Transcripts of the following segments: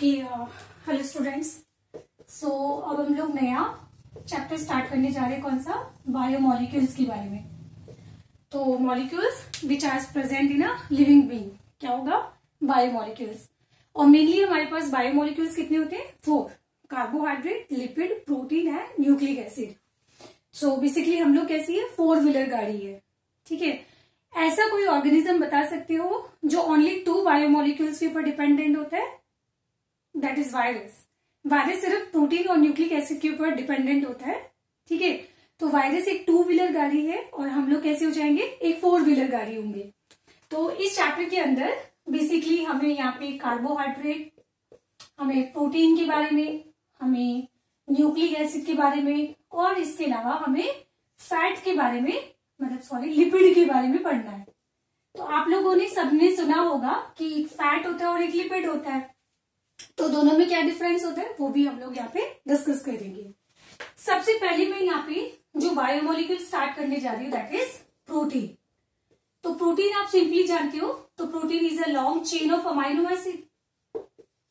Okay, hello students. सो अब हम लोग नया चैप्टर स्टार्ट करने जा रहे हैं। कौन सा? बायोमोलिक्यूल्स के बारे में। तो molecules which are present in a living being, क्या होगा? बायोमोलिक्यूल्स। और मेनली हमारे पास बायोमोलिक्यूल्स कितने होते हैं? 4। Carbohydrate, lipid, protein and nucleic acid. So basically हम लोग कैसी है? 4 व्हीलर गाड़ी है। ठीक है। ऐसा कोई ऑर्गेनिज्म बता सकते हो जो ओनली 2 बायोमोलिक्यूल्स के ऊपर डिपेंडेंट होता है? That is virus. वायरस सिर्फ प्रोटीन और न्यूक्लिक एसिड के ऊपर डिपेंडेंट होता है। ठीक है। तो वायरस एक 2 व्हीलर गाड़ी है और हम लोग कैसे हो जाएंगे? एक 4 व्हीलर गाड़ी होंगे। तो इस चैप्टर के अंदर बेसिकली हमें यहाँ पे कार्बोहाइड्रेट, हमें प्रोटीन के बारे में, हमें न्यूक्लिक एसिड के बारे में और इसके अलावा हमें फैट के बारे में, लिपिड के बारे में पढ़ना है। तो आप लोगों ने सबने सुना होगा कि एक फैट होता है और एक लिपिड होता है। तो दोनों में क्या डिफरेंस होता है वो भी हम लोग यहाँ पे डिस्कस करेंगे। सबसे पहले मैं यहाँ पे जो बायोमोलिक्यूल स्टार्ट करने जा रही हूँ दैट इज प्रोटीन। तो प्रोटीन आप सिंपली जानते हो, तो protein is a long chain of amino acid.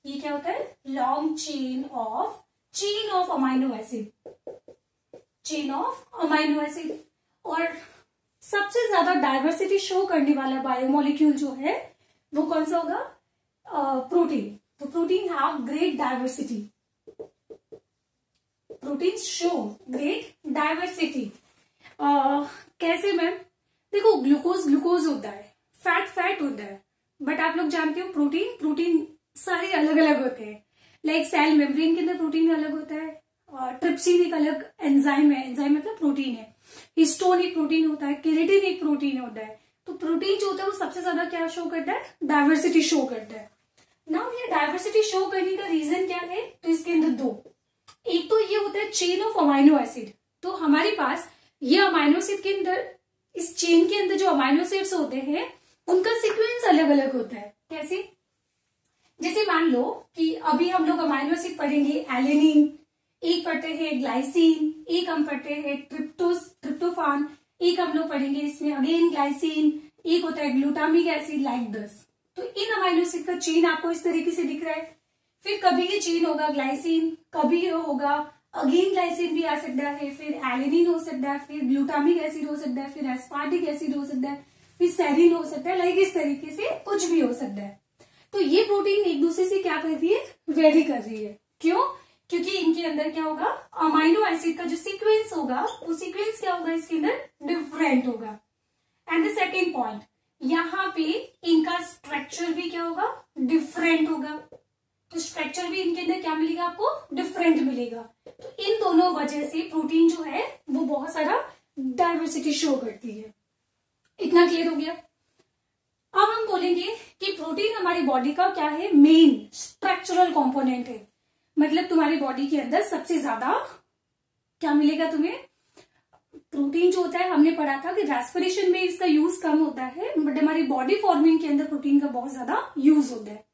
ये क्या होता है? Long chain of amino acid, chain of amino acid. और सबसे ज्यादा डाइवर्सिटी शो करने वाला बायोमोलिक्यूल जो है वो कौन सा होगा? प्रोटीन। तो protein have great diversity. Protein show great diversity. कैसे मैम? देखो, ग्लूकोज होता है, फैट होता है, बट आप लोग जानते हो प्रोटीन सारे अलग अलग होते हैं। लाइक सेल मेम्ब्रेन के अंदर प्रोटीन अलग होता है, ट्रिप्सिन एक अलग एंजाइम है, एंजाइम मतलब प्रोटीन है, हिस्टोन एक प्रोटीन होता है, केराटिन एक प्रोटीन होता है। तो प्रोटीन जो होता है वो सबसे ज्यादा क्या शो करता है? डाइवर्सिटी शो करता है। नाउ ये डाइवर्सिटी शो करने का रीजन क्या है? तो इसके अंदर 2, एक तो ये होता है चेन ऑफ अमाइनो एसिड। तो हमारे पास ये अमाइनो एसिड के अंदर, इस चेन के अंदर जो अमाइनो एसिड्स होते हैं उनका सीक्वेंस अलग अलग होता है। कैसे? जैसे मान लो कि अभी हम लोग अमाइनो एसिड पढ़ेंगे एलेनिन, एक पढ़ते हैं ग्लाइसिन, एक हम पढ़ते हैं ट्रिप्टोफान, एक हम लोग पढ़ेंगे इसमें अगेन ग्लाइसिन, एक होता है ग्लूटामिक एसिड, लाइक दिस। तो इन अमाइनो एसिड का चेन आपको इस तरीके से दिख रहा है। फिर कभी ये चेन होगा ग्लाइसिन, कभी ये होगा अगेन ग्लाइसिन भी आ सकता है, फिर एलेनिन हो सकता है, फिर ग्लूटामिक एसिड हो सकता है, फिर एस्पार्टिक एसिड हो सकता है, फिर सेरिन हो सकता है। लाइक इस तरीके से कुछ भी हो सकता है। तो ये प्रोटीन एक दूसरे से क्या कर रही है? वेरी कर रही है। क्यों? क्योंकि इनके अंदर क्या होगा? अमाइनो एसिड का जो सीक्वेंस होगा वो सीक्वेंस क्या होगा? इसके अंदर डिफरेंट होगा। एंड द सेकेंड पॉइंट, यहाँ पे इनका स्ट्रक्चर भी क्या होगा? डिफरेंट होगा। तो स्ट्रक्चर भी इनके अंदर क्या मिलेगा आपको? डिफरेंट मिलेगा। तो इन दोनों वजह से प्रोटीन जो है वो बहुत सारा डाइवर्सिटी शो करती है। इतना क्लियर हो गया? अब हम बोलेंगे कि प्रोटीन हमारी बॉडी का क्या है? मेन स्ट्रक्चरल कंपोनेंट है। मतलब तुम्हारी बॉडी के अंदर सबसे ज्यादा क्या मिलेगा तुम्हें? प्रोटीन जो होता है, हमने पढ़ा था कि रेस्पिरेशन में इसका यूज कम होता है, बट हमारी बॉडी फॉर्मिंग के अंदर प्रोटीन का बहुत ज्यादा यूज होता है।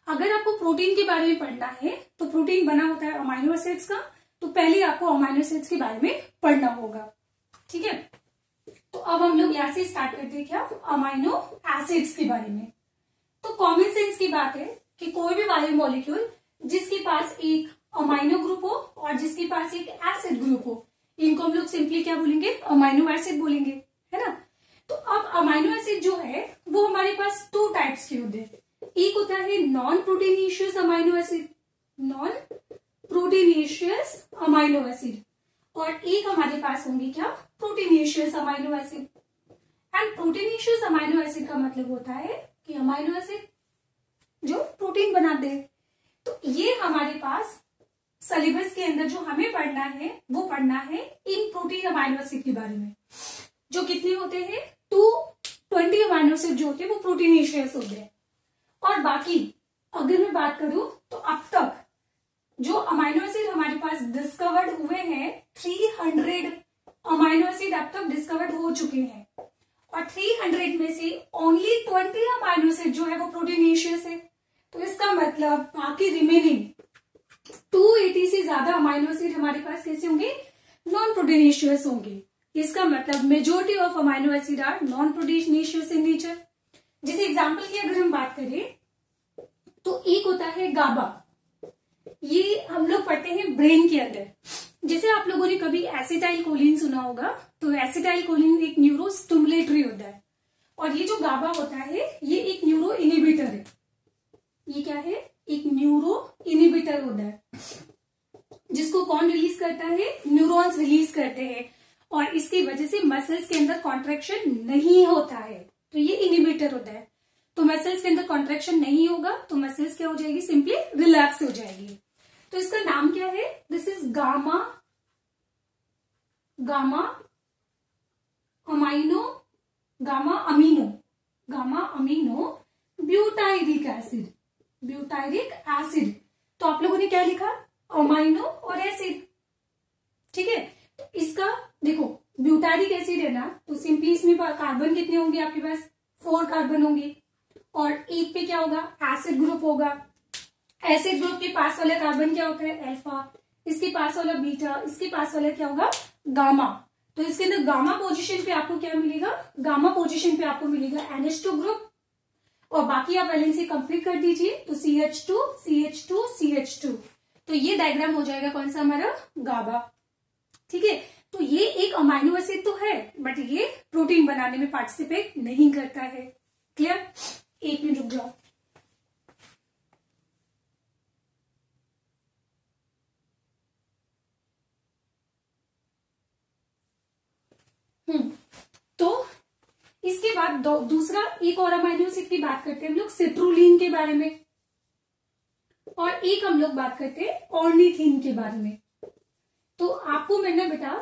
अगर आपको प्रोटीन के बारे में पढ़ना है तो प्रोटीन बना होता है अमाइनो एसिड्स का, तो पहले आपको अमाइनो एसिड्स के बारे में पढ़ना होगा। ठीक है। तो अब हम लोग यहाँ से स्टार्ट करते हैं क्या? अमाइनो एसिड्स के बारे में। तो कॉमन सेंस की बात है कि कोई भी बायोमोलिक्यूल जिसके पास एक अमाइनो ग्रुप हो और जिसके पास एक एसिड ग्रुप हो, इनको हम लोग सिंपली क्या बोलेंगे? अमाइनो एसिड बोलेंगे, है ना। तो अब अमाइनो एसिड जो है वो हमारे पास 2 टाइप्स के होते हैं। एक होता है non proteinaceous amino acid, non proteinaceous amino acid, और एक हमारे पास होंगे क्या? Proteinaceous amino acid. And proteinaceous amino acid का मतलब होता है कि अमाइनो एसिड जो प्रोटीन बनाते हैं। तो ये हमारे पास सिलेबस के अंदर जो हमें पढ़ना है वो पढ़ना है इन प्रोटीन अमाइनो एसिड के बारे में, जो कितने होते हैं? 220 अमाइनो एसिड जो होते हैं वो प्रोटीनिशियस होते हैं। और बाकी अगर मैं बात करूं तो अब तक जो अमाइनो एसिड हमारे पास डिस्कवर्ड हुए हैं, 300 अमाइनो एसिड अब तक डिस्कवर्ड हो चुके हैं, और 300 में से ओनली 20 अमाइनो एसिड जो है वो प्रोटीनिशियस है। तो इसका मतलब बाकी रिमेनिंग 280 से ज्यादा अमाइनो एसिड हमारे पास कैसे होंगे? नॉन प्रोटीनिशियस होंगे। इसका मतलब majority of amino acid are non proteinaceous in nature. जैसे एग्जांपल की अगर हम बात करें तो एक होता है गाबा, ये हम लोग पढ़ते हैं ब्रेन के अंदर। जैसे आप लोगों ने कभी एसिटाइल कोलिन सुना होगा, तो एसिटाइल कोलिन एक न्यूरो स्टिमुलेटरी होता है, और ये जो गाबा होता है ये एक न्यूरो इनिबिटर है। ये क्या है? एक न्यूरो इनिबिटर होता है, जिसको कौन रिलीज करता है? न्यूरॉन्स रिलीज करते हैं, और इसकी वजह से मसल्स के अंदर कॉन्ट्रैक्शन नहीं होता है, तो ये इनिबिटर होता है। तो मसल्स के अंदर कॉन्ट्रैक्शन नहीं होगा तो मसल्स क्या हो जाएगी? सिंपली रिलैक्स हो जाएगी। तो इसका नाम क्या है? This is gamma amino butyric acid. तो आप लोगों ने क्या लिखा? अमाइनो और एसिड, ठीक है। तो इसका देखो ब्यूटारिक एसिड है ना, तो सिंपली इसमें कार्बन कितने होंगे आपके पास? 4 कार्बन होंगे, और एक पे क्या होगा? एसिड ग्रुप होगा। एसिड ग्रुप के पास वाला कार्बन क्या होता है? अल्फा, इसके पास वाला बीटा, इसके पास वाला क्या होगा? गामा। तो इसके अंदर गामा पोजीशन पे आपको क्या मिलेगा? गामा पोजीशन पे आपको मिलेगा NH2 ग्रुप, और बाकी आप वैलेंसी कंप्लीट कर दीजिए तो CH2 CH2 CH2। तो ये डायग्राम हो जाएगा कौन सा? हमारा गाबा, ठीक है। तो ये एक अमाइनो एसिड तो है, बट ये प्रोटीन बनाने में पार्टिसिपेट नहीं करता है। क्लियर? एक मिनट रुक जाओ। तो इसके बाद दूसरा एक और अमाइनो एसिड की बात करते हैं हम लोग, सिट्रुलिन के बारे में, और एक हम लोग बात करते हैं ऑर्निथिन के बारे में। तो आपको मैंने बेटा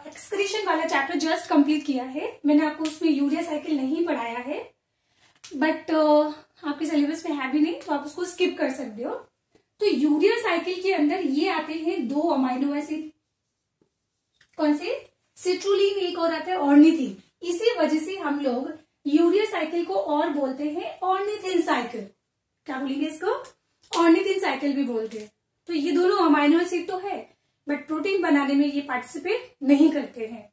एक्सक्रीशन वाला चैप्टर जस्ट कंप्लीट किया है, मैंने आपको उसमें यूरिया साइकिल नहीं पढ़ाया है, बट आपके सिलेबस में है भी नहीं, तो आप उसको स्किप कर सकते हो। तो यूरिया साइकिल के अंदर ये आते हैं 2 अमाइनो एसिड, कौन से? सिट्रुलिन, एक और आता है ऑर्निथिन। इसी वजह से हम लोग यूरिया साइकिल को और बोलते हैं ऑर्निथिन साइकिल। क्या बोलेंगे इसको? ऑर्निथिन साइकिल भी बोलते हैं। तो ये दोनों अमाइनो एसिड तो है, बट प्रोटीन बनाने में ये पार्टिसिपेट नहीं करते हैं।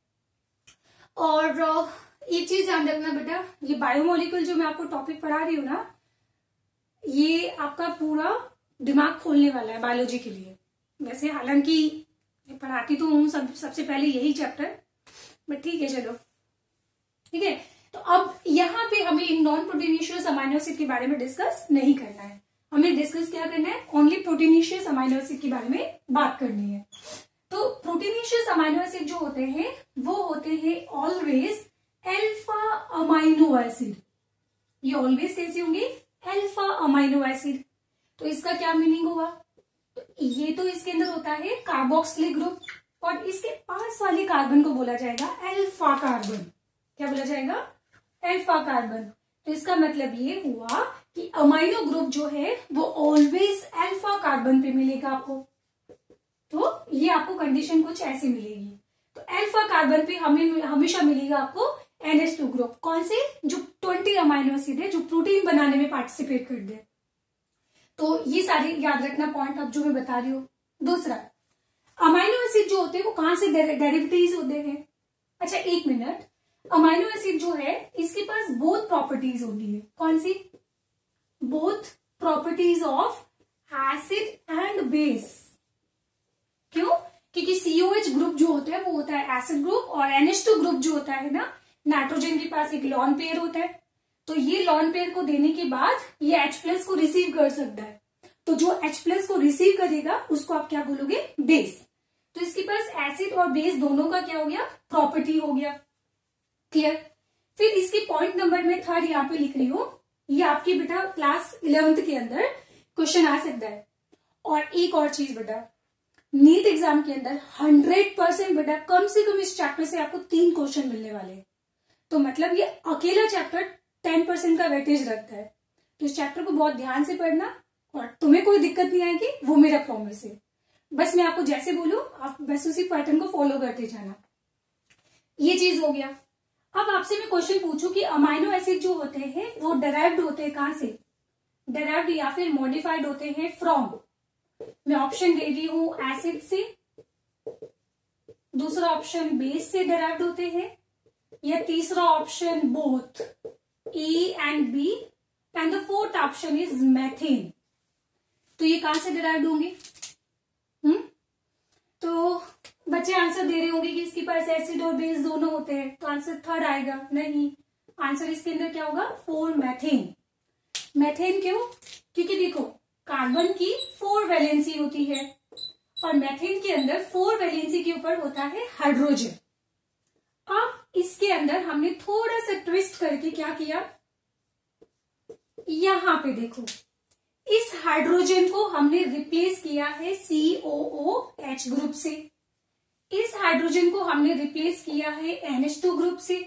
और एक चीज ध्यान रखना बेटा, ये बायोमोलिक्यूल जो मैं आपको टॉपिक पढ़ा रही हूँ ना, ये आपका पूरा दिमाग खोलने वाला है बायोलॉजी के लिए। वैसे हालांकि पढ़ाती तो हूँ सबसे पहले यही चैप्टर, बट ठीक है चलो, ठीक है। तो अब यहाँ पे हमें नॉन प्रोटीनिशियस अमाइनो एसिड के बारे में डिस्कस नहीं करना है, हमें डिस्कस क्या करना है? ओनली प्रोटीनिशियस अमाइनो एसिड के बारे में बात करनी है। तो प्रोटीनिशियस अमाइनो एसिड जो होते हैं वो होते हैं ऑलवेज अल्फा अमाइनो एसिड। ये ऑलवेज कैसे होंगे? Alpha amino acid. तो इसका क्या मीनिंग हुआ? तो ये तो इसके अंदर होता है कार्बोक्सिलिक ग्रुप, और इसके पास वाले कार्बन को बोला जाएगा अल्फा कार्बन। क्या बोला जाएगा? Alpha carbon. तो इसका मतलब ये हुआ कि अमाइनो ग्रुप जो है वो ऑलवेज अल्फा कार्बन पे मिलेगा आपको। तो ये आपको कंडीशन कुछ ऐसी मिलेगी। तो अल्फा कार्बन पे हमें हमेशा मिलेगा आपको NH2 ग्रुप। कौन से? जो 20 अमाइनो एसिड है जो प्रोटीन बनाने में पार्टिसिपेट करते हैं। तो ये सारे याद रखना पॉइंट अब जो मैं बता रही हूँ। दूसरा, अमाइनो एसिड जो होते हैं वो कहां से डेरिवेटिव्स होते हैं? अच्छा एक मिनट, अमाइनो एसिड जो है इसके पास बोथ प्रॉपर्टीज होती है। कौन सी? Both properties of acid and base. क्यों? क्योंकि COH ग्रुप जो होता है वो होता है एसिड ग्रुप, और NH2 ग्रुप जो होता है ना, नाइट्रोजन के पास एक लॉन पेयर होता है। तो ये लॉन पेयर को देने के बाद ये H+ को रिसीव कर सकता है। तो जो H+ को रिसीव करेगा उसको आप क्या बोलोगे? बेस। तो इसके पास एसिड और बेस दोनों का क्या हो गया? प्रॉपर्टी हो गया। क्लियर? फिर इसकी पॉइंट नंबर में 3 यहाँ पे लिख रही हूं, ये आपकी बेटा क्लास 11th के अंदर क्वेश्चन आ सकता है। और एक और चीज बेटा, नीट एग्जाम के अंदर 100% बेटा कम से कम इस चैप्टर से आपको 3 क्वेश्चन मिलने वाले हैं। तो मतलब ये अकेला चैप्टर 10% का वेटेज रखता है। तो इस चैप्टर को बहुत ध्यान से पढ़ना, और तुम्हें कोई दिक्कत नहीं आएगी, वो मेरा प्रॉमिस है। बस मैं आपको जैसे बोलूं आप बस उसी पैटर्न को फॉलो करते जाना। ये चीज हो गया। अब आपसे मैं क्वेश्चन पूछूं कि अमाइनो एसिड जो होते हैं वो डेराइव्ड होते हैं कहां से? डेराइव्ड या फिर मॉडिफाइड होते हैं फ्रॉम, मैं ऑप्शन दे रही हूं एसिड से, दूसरा ऑप्शन बेस से डेराइव्ड होते हैं, या तीसरा option both A and B, and the fourth option is methane. तो ये कहां से डिराइव्ड होंगे? तो बच्चे आंसर दे रहे होंगे कि इसके पास एसिड और बेस दोनों होते हैं, तो आंसर थर्ड आएगा। नहीं, आंसर इसके अंदर क्या होगा? 4 मैथेन। मैथेन क्यों? क्योंकि देखो कार्बन की 4 वैलेंसी होती है और मैथेन के अंदर 4 वैलेंसी के ऊपर होता है हाइड्रोजन। अब इसके अंदर हमने थोड़ा सा ट्विस्ट करके क्या किया, यहां पे देखो इस हाइड्रोजन को हमने रिप्लेस किया है COOH ग्रुप से, इस हाइड्रोजन को हमने रिप्लेस किया है NH2 ग्रुप से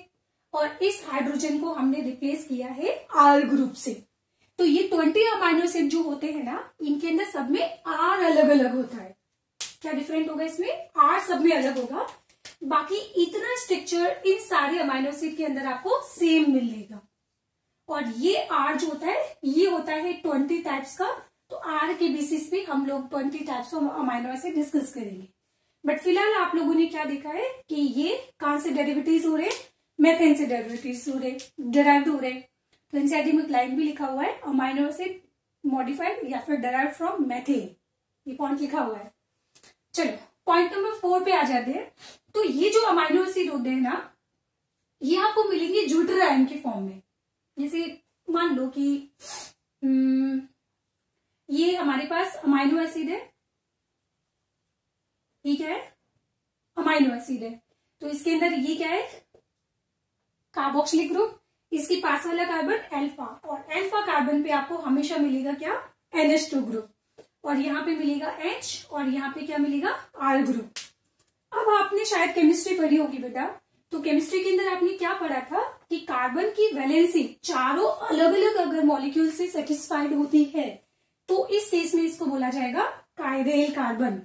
और इस हाइड्रोजन को हमने रिप्लेस किया है R ग्रुप से। तो ये 20 अमाइनो एसिड जो होते हैं ना, इनके अंदर सब में R अलग अलग होता है। क्या डिफरेंट होगा इसमें? R सब में अलग होगा, बाकी इतना स्ट्रक्चर इन सारे अमाइनो एसिड के अंदर आपको सेम मिलेगा। और ये R जो होता है ये होता है 20 टाइप्स का। तो R के बेसिस पे हम लोग 20 types of amino acid discuss करेंगे। बट फिलहाल आप लोगों ने क्या देखा है कि ये कहां से डेरिवेटिव्स हो रहे? मेथेन से डेरिवेटिव्स हो रहे, डिराइव्ड हो रहे। तो एनसीईआरटी में लाइन भी लिखा हुआ है, अमाइनो एसिड मॉडिफाइड या फिर डिराइव्ड फ्रॉम मेथेन, ये पॉइंट लिखा हुआ है। चलो पॉइंट नंबर 4 पे आ जाते हैं। तो ये जो अमाइनो एसिड होते हैं ना, ये आपको मिलेंगे ड्यूटेराइड के फॉर्म में। जैसे मान लो कि ये हमारे पास अमाइनो एसिड है, ठीक है, अमाइनो एसिड है। तो इसके अंदर ये क्या है? कार्बोक्सिलिक ग्रुप, इसके पास वाला कार्बन अल्फा, और अल्फा कार्बन पे आपको हमेशा मिलेगा क्या? NH2 ग्रुप, और यहाँ पे मिलेगा H, और यहाँ पे क्या मिलेगा? R group. अब आपने शायद केमिस्ट्री पढ़ी होगी बेटा, तो केमिस्ट्री के अंदर आपने क्या पढ़ा था कि कार्बन की वैलेंसी चारों अलग अलग अगर मॉलिक्यूल से सेटिस्फाइड होती है तो इस केस में इसको बोला जाएगा कायरेल कार्बन।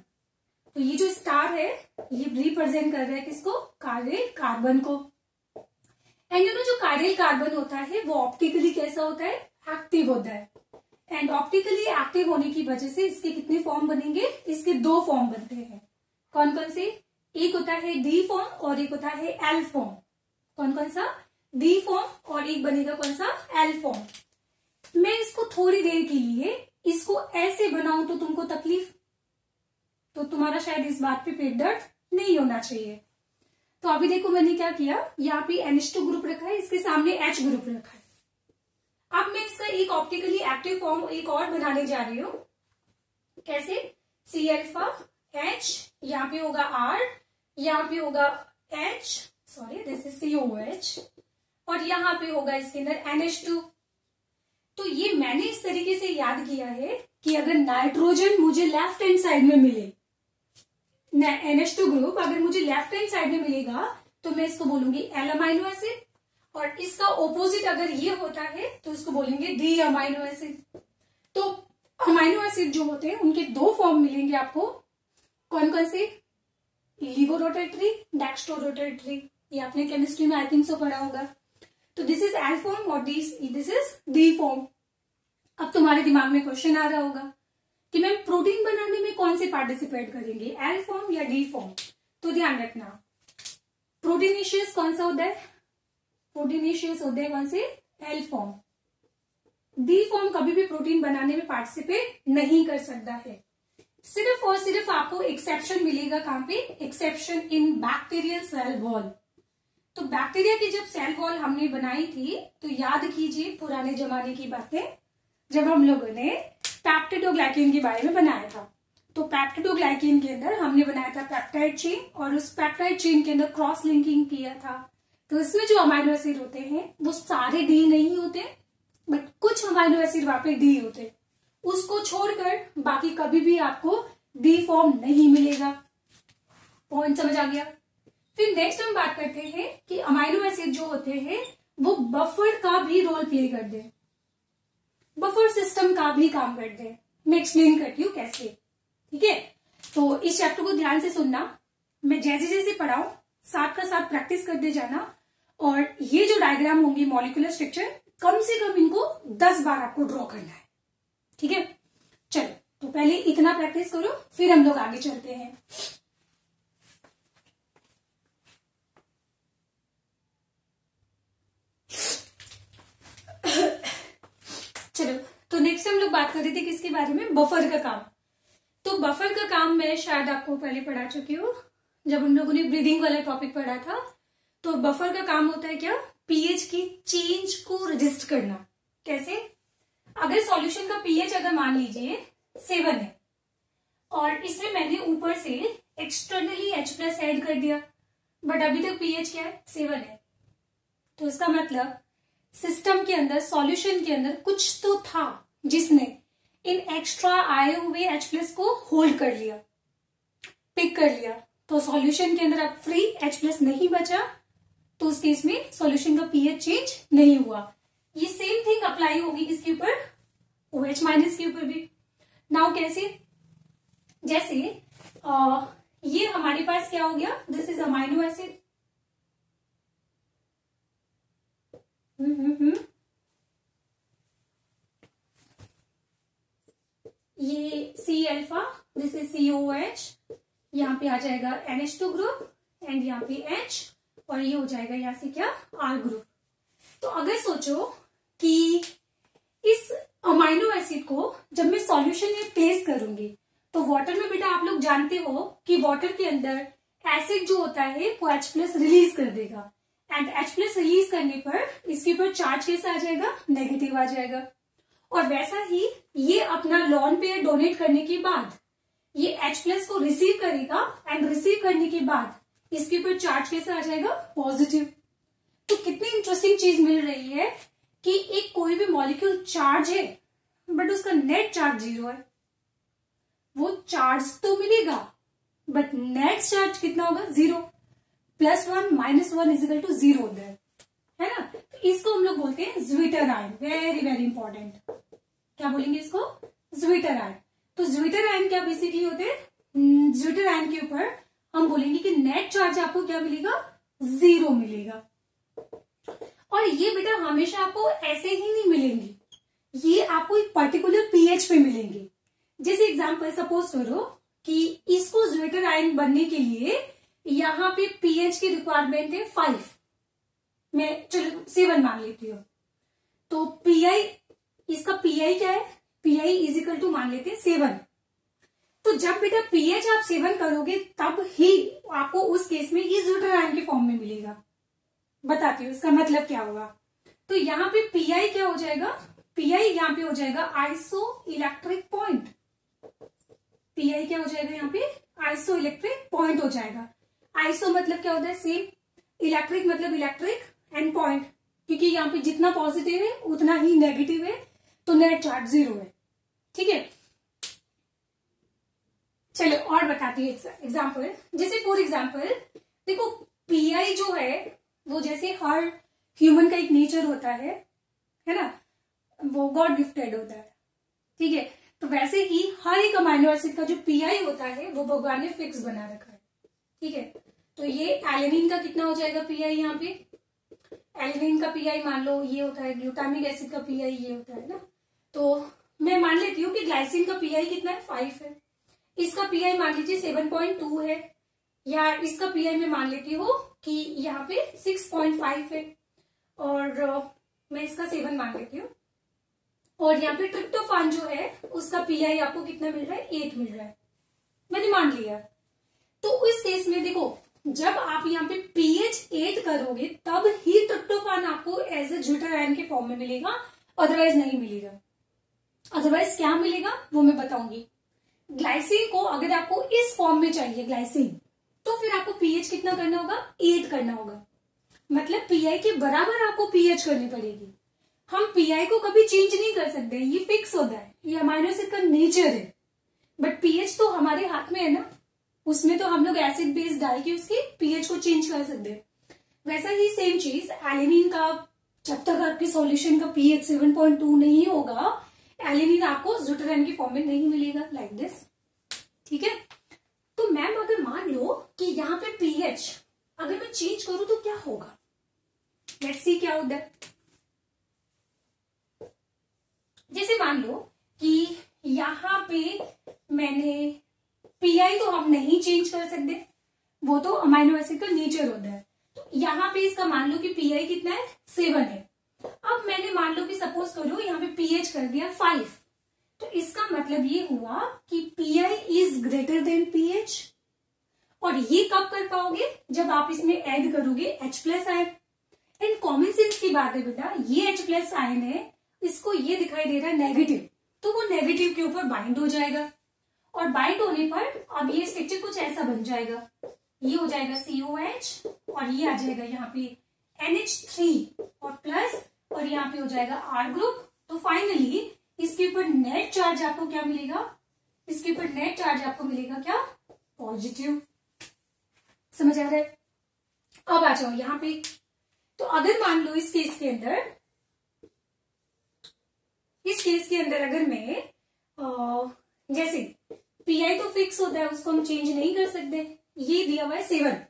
तो ये जो स्टार है ये रिप्रेजेंट कर रहा है किसको? कायरेल कार्बन को। एंड यू नो जो कायरेल कार्बन होता है वो ऑप्टिकली कैसा होता है? एक्टिव होता है। एंड ऑप्टिकली एक्टिव होने की वजह से इसके कितने फॉर्म बनेंगे? इसके 2 फॉर्म बनते हैं। कौन कौन से? एक होता है D फॉर्म और एक होता है L फॉर्म। कौन कौन सा? D फॉर्म और एक बनेगा कौन सा? L form. मैं इसको थोड़ी देर के लिए इसको ऐसे बनाऊं तो तुमको तकलीफ, तो तुम्हारा शायद इस बात पे पेट दर्द नहीं होना चाहिए। तो अभी देखो मैंने क्या किया, यहाँ पे NH2 ग्रुप रखा है, इसके सामने H ग्रुप रखा है। अब मैं इसका एक ऑप्टिकली एक्टिव फॉर्म एक और बनाने जा रही हूं। कैसे? C अल्फा H, यहाँ पे होगा R, यहाँ पे होगा H, sorry this is COH, और यहाँ पे होगा इसके अंदर NH2। तो ये मैंने इस तरीके से याद किया है कि अगर नाइट्रोजन मुझे लेफ्ट हैंड साइड में मिले, NH2 ग्रुप अगर मुझे लेफ्ट हैंड साइड में मिलेगा तो मैं इसको बोलूंगी L अमाइनो एसिड, और इसका ऑपोजिट अगर ये होता है तो इसको बोलेंगे D अमाइनो एसिड। तो अमाइनो एसिड जो होते हैं उनके 2 फॉर्म मिलेंगे आपको। कौन कौन से? लिवोरोटेटरी, डेक्स्ट्रोरोटेटरी, ये आपने केमिस्ट्री में आई थिंक सो पढ़ा होगा। तो दिस इज L फॉर्म और दिस इज D फॉर्म। अब तुम्हारे दिमाग में क्वेश्चन आ रहा होगा कि मैम प्रोटीन बनाने में कौन से पार्टिसिपेट करेंगे, L फॉर्म या D फॉर्म? तो ध्यान रखना, प्रोटीनेशियस कौन सा होता है? प्रोटीनेशियस होते हैं कौन से? L form. D फॉर्म कभी भी प्रोटीन बनाने में पार्टिसिपेट नहीं कर सकता है। सिर्फ और सिर्फ आपको एक्सेप्शन मिलेगा कहां पे? Exception in bacterial cell wall. तो बैक्टीरिया की जब सेल वॉल हमने बनाई थी तो याद कीजिए पुराने जमाने की बातें, जब हम लोगों ने पेप्टिडोग्लाइकेन के बारे में बनाया था। तो पेप्टिडोग्लाइकेन के अंदर हमने बनाया था पेप्टाइड चेन, और उस पेप्टाइड चेन के अंदर क्रॉस लिंकिंग किया था। तो इसमें जो अमाइनो एसिड होते हैं वो सारे D नहीं होते, बट कुछ अमाइनो एसिड वहां पे D होते, उसको छोड़कर बाकी कभी भी आपको D फॉर्म नहीं मिलेगा। पॉइंट समझ आ गया? फिर नेक्स्ट हम बात करते हैं कि अमाइनो एसिड जो होते हैं वो बफर का भी रोल प्ले करते हैं, बफर सिस्टम का भी काम करते हैं। मैं एक्सप्लेन करती हूँ कैसे, ठीक है? तो इस चैप्टर को ध्यान से सुनना, मैं जैसे जैसे पढ़ाऊं साथ का साथ प्रैक्टिस करते जाना, और ये जो डायग्राम होंगी मॉलिक्यूलर स्ट्रक्चर, कम से कम इनको 10 बार आपको ड्रॉ करना है, ठीक है? चलो तो पहले इतना प्रैक्टिस करो, फिर हम लोग आगे चलते हैं। चलो तो नेक्स्ट हम लोग बात कर रहे थे किसके बारे में, बफर का काम। तो बफर का काम मैं शायद आपको पहले पढ़ा चुकी हूँ जब हम लोगों ने ब्रीदिंग वाला टॉपिक पढ़ा था। तो बफर का काम होता है क्या, पीएच की चेंज को रजिस्ट करना। कैसे, अगर सॉल्यूशन का पीएच अगर मान लीजिए 7 है और इसमें मैंने ऊपर से एक्सटर्नली H+ ऐड कर दिया, बट अभी तक पीएच क्या है, 7 है। तो इसका मतलब सिस्टम के अंदर, सॉल्यूशन के अंदर कुछ तो था जिसने इन एक्स्ट्रा आए हुए H+ को होल्ड कर लिया, पिक कर लिया। तो सॉल्यूशन के अंदर अब फ्री H+ नहीं बचा, तो उस केस में सॉल्यूशन का पीएच चेंज नहीं हुआ। ये सेम थिंग अप्लाई होगी किसके ऊपर, OH- के ऊपर भी। नाउ कैसे, जैसे ये हमारे पास क्या हो गया, दिस इज अमाइनो एसिड, ये C-अल्फा, दिस इज COH, यहाँ पे आ जाएगा NH2 ग्रुप एंड यहाँ पे H, और ये हो जाएगा यहाँ से क्या, R ग्रुप। तो अगर सोचो कि इस अमाइनो एसिड को जब मैं सॉल्यूशन में प्लेस करूंगी, तो वाटर में बेटा आप लोग जानते हो कि वाटर के अंदर एसिड जो होता है वो H+ रिलीज कर देगा, एंड H+ रिलीज करने पर इसके ऊपर चार्ज कैसा आ जाएगा, नेगेटिव आ जाएगा। और वैसा ही ये अपना लॉन पेयर डोनेट करने के बाद ये H+ को रिसीव करेगा, एंड रिसीव करने के बाद इसके ऊपर चार्ज कैसा आ जाएगा, पॉजिटिव। तो कितनी इंटरेस्टिंग चीज मिल रही है कि एक कोई भी मॉलिक्यूल चार्ज है बट उसका नेट चार्ज 0 है। वो चार्ज तो मिलेगा बट नेट चार्ज कितना होगा, 0। +1 -1 = 0 होता है ना। तो इसको हम लोग बोलते हैं zwitter ion, very very important. क्या बोलेंगे इसको, ज्विटर आयन। तो ज्विटर आयन क्या बेसिकली होते हैं, ज्विटर आयन के ऊपर हम बोलेंगे कि नेट चार्ज आपको क्या मिलेगा, 0 मिलेगा। और ये बेटा हमेशा आपको ऐसे ही नहीं मिलेंगी, ये आपको एक पर्टिकुलर पीएच पे मिलेंगे। जैसे एग्जांपल सपोज करो कि इसको ज्विटर आयन बनने के लिए यहाँ पे पीएच की रिक्वायरमेंट है 5, मैं चलो 7 मान लेती हूँ। तो पीआई, इसका पीआई क्या है, पीआई इज = मान लेते हैं 7। तो जब बेटा पीएच आप 7 करोगे तब ही आपको उस केस में ये ज्विटर आयन के फॉर्म में मिलेगा। बताती हूँ इसका मतलब क्या होगा। तो यहाँ पे पीआई क्या हो जाएगा, पीआई यहाँ पे हो जाएगा आइसो इलेक्ट्रिक पॉइंट। पीआई क्या हो जाएगा, यहाँ पे आइसो इलेक्ट्रिक पॉइंट हो जाएगा। आइसो मतलब क्या होता है, सेम, इलेक्ट्रिक मतलब इलेक्ट्रिक, एंड पॉइंट क्योंकि यहाँ पे जितना पॉजिटिव है उतना ही नेगेटिव है, तो नेट चार्ज 0 है। ठीक है, चलो और बताती है एग्जाम्पल। जैसे फॉर एग्जाम्पल देखो, पीआई जो है वो जैसे हर ह्यूमन का एक नेचर होता है ना, वो गॉड गिफ्टेड होता है। ठीक है, तो वैसे ही हर एक अमाइनो एसिड का जो पीआई होता है वो भगवान ने फिक्स बना रखा है। ठीक है, तो ये एलेनिन का कितना हो जाएगा पीआई, यहाँ पे एलेनिन का पीआई मान लो ये होता है, ग्लूटामिक एसिड का पीआई ये होता है ना। तो मैं मान लेती हूँ कि ग्लाइसिन का पीआई कितना है, 5 है। इसका पीआई मान लीजिए 7.2 है, या इसका पीआई में मान लेती हूँ कि यहाँ पे 6.5 है, और मैं इसका 7 मान लेती हूँ। और यहाँ पे ट्रिप्टोफान जो है उसका पीआई आपको कितना मिल रहा है, 8 मिल रहा है, मैंने मान लिया। तो इस केस में देखो, जब आप यहाँ पे पीएच 8 करोगे तब ही ट्रिप्टोफान आपको एज ए ज्विटर आयन के फॉर्म में मिलेगा, अदरवाइज नहीं मिलेगा। अदरवाइज क्या मिलेगा वो मैं बताऊंगी। ग्लाइसिन को अगर आपको इस फॉर्म में चाहिए ग्लाइसिन, तो फिर आपको पीएच कितना करना होगा, 8 करना होगा। मतलब पीआई के बराबर आपको पीएच करनी पड़ेगी। हम पीआई को कभी चेंज नहीं कर सकते, ये फिक्स होता है, ये अमाइनो एसिड का नेचर है। बट पीएच तो हमारे हाथ में है ना, उसमें तो हम लोग एसिड बेस डाल के उसकी पीएच को चेंज कर सकते हैं। वैसा ही सेम चीज एलेनिन का, जब तक आपके सॉल्यूशन का पीएच 7.2 नहीं होगा, एलेनिन आपको ज्विटर आयन के फॉर्म में नहीं मिलेगा, लाइक दिस। ठीक है, तो मैम अगर मान लो कि यहाँ पे पीएच अगर मैं चेंज करूं तो क्या होगा, लेट्स सी क्या होता है। जैसे मान लो कि यहाँ पे मैंने पीआई तो हम नहीं चेंज कर सकते, वो तो अमाइनो एसिड का नेचर होता है। तो यहाँ पे इसका मान लो कि पीआई कितना है, 7 है। अब मैंने मान लो कि सपोज करो यहाँ पे पीएच कर दिया 5, तो इसका मतलब ये हुआ कि Pi is greater than pH। और ये कब कर पाओगे? जब आप इसमें ऐड करोगे H+ ion. And common sense की बात है बेटा, ये H+ आयन है, इसको ये दिखाई दे रहा है नेगेटिव, तो वो नेगेटिव के ऊपर बाइंड हो जाएगा। और बाइंड होने पर अब ये स्ट्रक्चर कुछ ऐसा बन जाएगा, ये हो जाएगा COH और ये आ जाएगा यहाँ पे NH3 और प्लस, और यहाँ पे हो जाएगा R ग्रुप। तो फाइनली इसके ऊपर नेट चार्ज आपको क्या मिलेगा? इसके ऊपर नेट चार्ज आपको मिलेगा क्या? पॉजिटिव। समझ आ रहा है? अब आ जाओ यहाँ पे। तो अगर मान लो इस केस के अंदर अगर मैं जैसे Pi तो फिक्स होता है, उसको हम चेंज नहीं कर सकते, ये दिया हुआ है 7।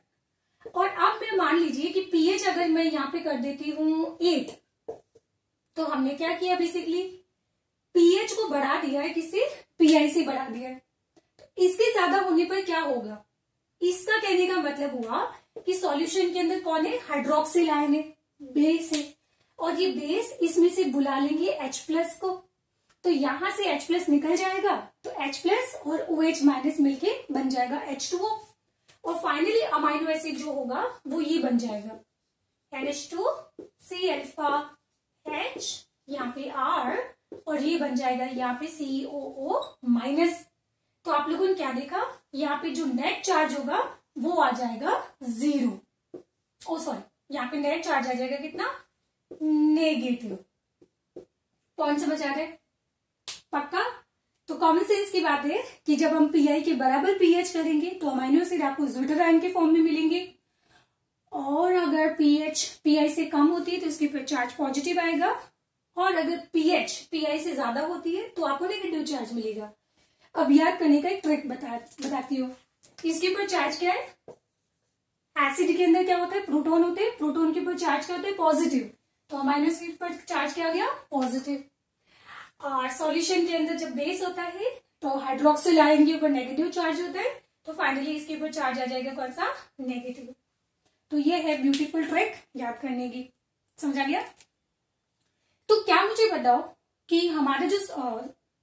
और अब मैं मान लीजिए कि pH अगर मैं यहाँ पे कर देती हूँ 8, तो हमने क्या किया? बेसिकली pH को बढ़ा दिया है, किससे? Pi से बढ़ा दिया है। तो इसके ज्यादा होने पर क्या होगा? इसका कहने का मतलब हुआ कि सॉल्यूशन के अंदर कौन है? हाइड्रोक्सिल आयन है, बेस है, और ये बेस इसमें से बुला लेंगे H+ को, तो यहां से H+ निकल जाएगा, तो H+ और OH- मिलके बन जाएगा H2O। और फाइनली अमाइनो एसिड जो होगा वो ये बन जाएगा NH2C∝H, यहाँ पे R, और ये बन जाएगा यहाँ पे COO-। तो आप लोगों ने क्या देखा? यहाँ पे जो नेट चार्ज होगा वो आ जाएगा 0। ओ सॉरी, यहाँ पे नेट चार्ज आ जाएगा कितना? नेगेटिव। पॉइंट समझ आ रहे? पक्का? तो कॉमन सेंस की बात है कि जब हम Pi के बराबर pH करेंगे तो अमाइनो एसिड आपको ज्यूटर आयन के फॉर्म में मिलेंगे, और अगर pH Pi से कम होती है तो इसके ऊपर चार्ज पॉजिटिव आएगा, और अगर pH Pi से ज्यादा होती है तो आपको नेगेटिव चार्ज मिलेगा। अब याद करने का एक ट्रिक बताती हूँ। इसके ऊपर चार्ज क्या है? एसिड के अंदर क्या होता है? प्रोटॉन होते हैं, प्रोटॉन के ऊपर चार्ज क्या होता है? पॉजिटिव। तो अमाइनो एसिड पर चार्ज क्या आ गया? पॉजिटिव। और सॉल्यूशन के अंदर जब बेस होता है तो हाइड्रोक्सिल आयन के ऊपर नेगेटिव चार्ज होता है, तो फाइनली इसके ऊपर चार्ज आ जाएगा कौन सा? नेगेटिव। तो ये है ब्यूटीफुल ट्रिक याद करने की। समझा गया? तो क्या मुझे बताओ कि हमारा जो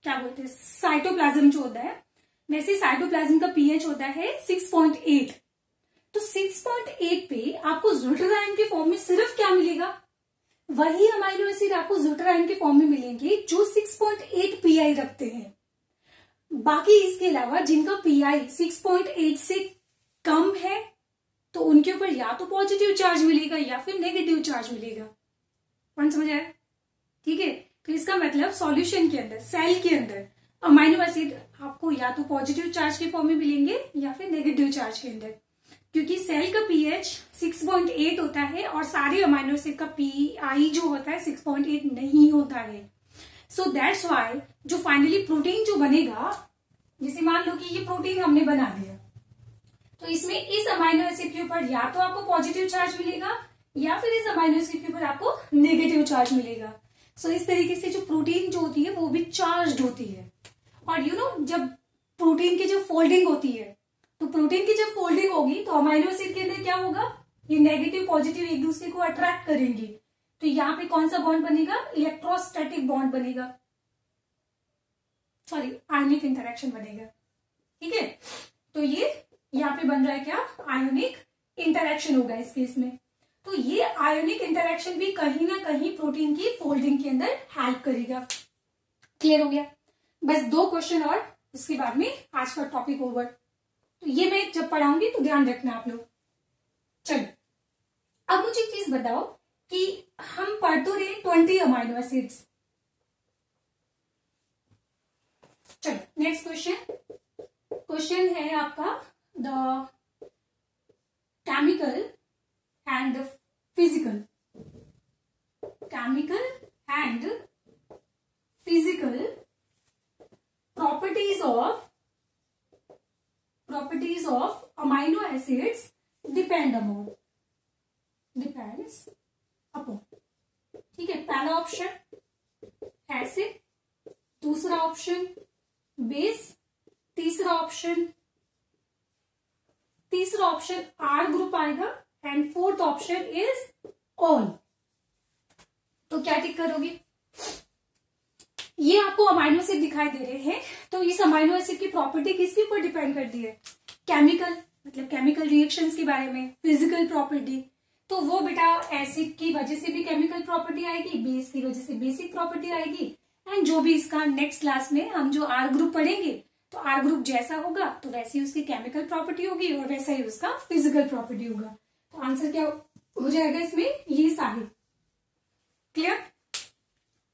क्या बोलते हैं साइटोप्लाज्म जो होता है, वैसे साइटोप्लाज्म का pH होता है 6.8। तो 6.8 पे आपको ज्यूटर आयन के फॉर्म में सिर्फ क्या मिलेगा? वही अमाइनो एसिड आपको ज्यूटर आयन के फॉर्म में मिलेंगे जो 6.8 Pi रखते हैं। बाकी इसके अलावा जिनका Pi 6.8 से कम है तो उनके ऊपर या तो पॉजिटिव चार्ज मिलेगा या फिर नेगेटिव चार्ज मिलेगा। पॉइंट समझ आया? ठीक है। तो इसका मतलब सॉल्यूशन के अंदर, सेल के अंदर अमाइनो एसिड आपको या तो पॉजिटिव चार्ज के फॉर्म में मिलेंगे या फिर नेगेटिव चार्ज के अंदर, क्योंकि सेल का pH 6.8 होता है और सारे अमाइनो एसिड का Pi जो होता है 6.8 नहीं होता है। सो दैट्स व्हाई जो फाइनली प्रोटीन जो बनेगा, जैसे मान लो कि ये प्रोटीन हमने बना दिया, तो इसमें इस अमाइनो एसिड के ऊपर या तो आपको पॉजिटिव चार्ज मिलेगा या फिर इस अमाइनो एसिड के ऊपर आपको नेगेटिव चार्ज मिलेगा। सो इस तरीके से जो प्रोटीन जो होती है वो भी चार्ज्ड होती है। और जब प्रोटीन की जो फोल्डिंग होती है, तो प्रोटीन की जब फोल्डिंग होगी तो अमाइनो एसिड के अंदर क्या होगा? ये नेगेटिव पॉजिटिव एक दूसरे को अट्रैक्ट करेंगे, तो यहाँ पे कौन सा बॉन्ड बनेगा? इलेक्ट्रोस्टैटिक बॉन्ड बनेगा, सॉरी आयनिक इंटरेक्शन बनेगा। ठीक है, तो ये यहाँ पे बन रहा है क्या? आयोनिक इंटरेक्शन होगा इस केस में। तो ये आयोनिक इंटरेक्शन भी कहीं ना कहीं प्रोटीन की फोल्डिंग के अंदर हेल्प करेगा। क्लियर हो गया? बस 2 क्वेश्चन और उसके बाद में आज का टॉपिक ओवर। तो ये मैं जब पढ़ाऊंगी तो ध्यान रखना आप लोग। चलो अब मुझे एक चीज बताओ कि हम पढ़ तो रहे 20 अमाइनो एसिड्स। चलो नेक्स्ट क्वेश्चन है आपका the chemical and physical properties of amino acids depends upon। ठीक है, पहला ऑप्शन एसिड, दूसरा ऑप्शन बेस, तीसरा ऑप्शन R ग्रुप आएगा, and fourth option is all. तो क्या टिक करोगे? ये आपको अमाइनो एसिड दिखाई दे रहे हैं, तो इस अमाइनो एसिड की प्रॉपर्टी किसके ऊपर डिपेंड करती है? केमिकल, मतलब केमिकल रिएक्शंस के बारे में, फिजिकल प्रॉपर्टी। तो वो बेटा एसिड की वजह से भी केमिकल प्रॉपर्टी आएगी, बेस की वजह से बेसिक प्रॉपर्टी आएगी, एंड जो भी इसका नेक्स्ट क्लास में हम जो आर ग्रुप पढ़ेंगे, तो आर ग्रुप जैसा होगा तो वैसी उसकी केमिकल प्रॉपर्टी होगी और वैसा ही उसका फिजिकल प्रॉपर्टी होगा। तो आंसर क्या हो जाएगा इसमें? ये साहिल। क्लियर?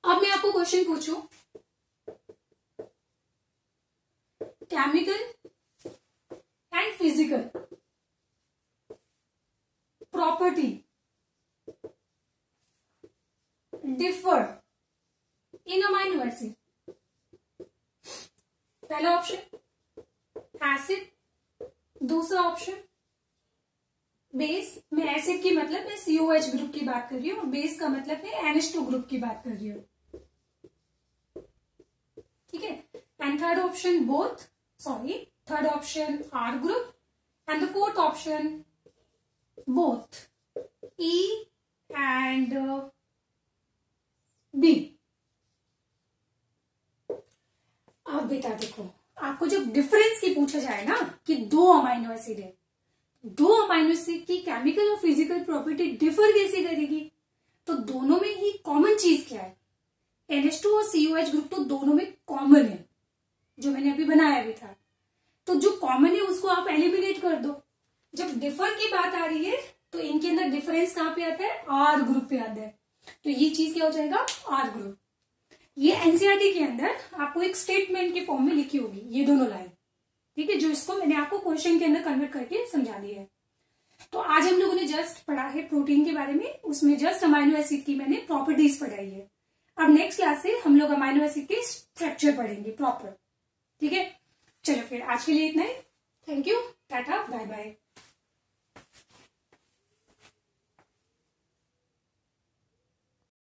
अब मैं आपको क्वेश्चन पूछूं, chemical and physical property differ in amino acid. पहला ऑप्शन एसिड, दूसरा ऑप्शन बेस। मैं एसिड की मतलब मैं COH ग्रुप की बात कर रही हूँ, बेस का मतलब मैं NH2 ग्रुप की बात कर रही हूँ। ठीक है। And third option both, sorry, third option R group, and the fourth option both E and B। अब बेटा देखो, आपको जब डिफरेंस की पूछा जाए ना कि दो अमाइनो एसिड है, दो अमाइनो एसिड की केमिकल और फिजिकल प्रॉपर्टी डिफर कैसे करेगी? तो दोनों में ही कॉमन चीज क्या है? NH2 और COH ग्रुप तो दोनों में कॉमन है, जो मैंने अभी बनाया भी था। तो जो कॉमन है उसको आप एलिमिनेट कर दो। जब डिफर की बात आ रही है तो इनके अंदर डिफरेंस कहां पे आता है? R ग्रुप पे आता है। तो ये चीज क्या हो जाएगा? R group. ये NCERT के अंदर आपको एक स्टेटमेंट के फॉर्म में लिखी होगी ये दोनों लाइन, ठीक है, जो इसको मैंने आपको क्वेश्चन के अंदर कन्वर्ट करके समझा दिया है। तो आज हम लोगों ने जस्ट पढ़ा है प्रोटीन के बारे में, उसमें जस्ट अमाइनो एसिड की मैंने प्रॉपर्टीज पढ़ाई है। अब नेक्स्ट क्लास से हम लोग अमाइनो एसिड के स्ट्रक्चर पढ़ेंगे प्रॉपर। ठीक है, चलो फिर आज के लिए इतना ही। Thank you, tata, bye bye.